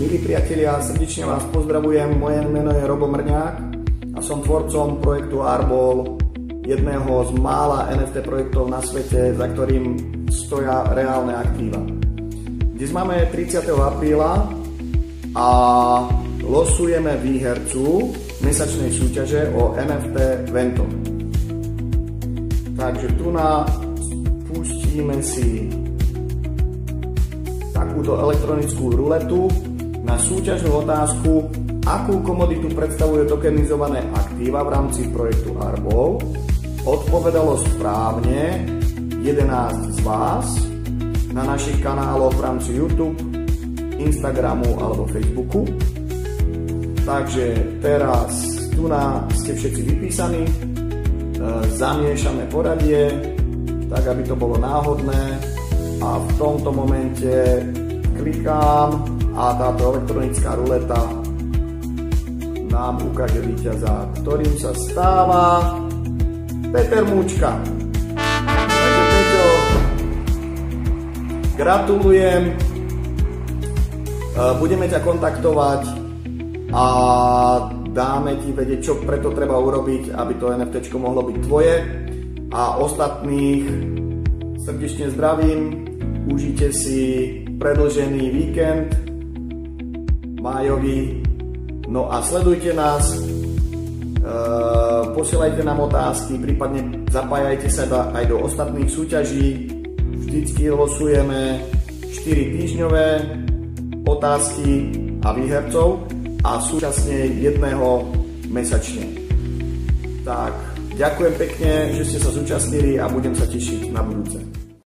Milí priatelia, srdečne vás pozdravujem, moje meno je Robo Mrňák a som tvorcom projektu Arbol, jedného z mála NFT projektov na svete, za ktorým stoja reálne aktíva. Dnes máme 30. apríla a losujeme výhercu mesačnej súťaže o NFT Vento. Takže tu pustíme si takúto elektronickú ruletu na súťažnú otázku, akú komoditu predstavujú tokenizované aktíva v rámci projektu Arbol. Odpovedalo správne 11 z vás na našich kanáloch v rámci YouTube, Instagramu alebo Facebooku. Takže teraz ste všetci vypísaní, zamiešame poradie, tak aby to bolo náhodné a v tomto momente klikám a táto elektronická ruleta nám ukáže víťaza, ktorým sa stáva Peter Múčka. Takže Peťo, gratulujem, budeme ťa kontaktovať a dáme ti vedieť, čo preto treba urobiť, aby to NFTčko mohlo byť tvoje, a ostatných srdečne zdravím, užite si predĺžený víkend májový, no a sledujte nás, posielajte nám otázky, prípadne zapájajte sa aj do ostatných súťaží. Vždycky losujeme 4 týždňové otázky a výhercov a súčasne jedného mesačne. Tak, ďakujem pekne, že ste sa zúčastnili a budem sa tešiť na budúce.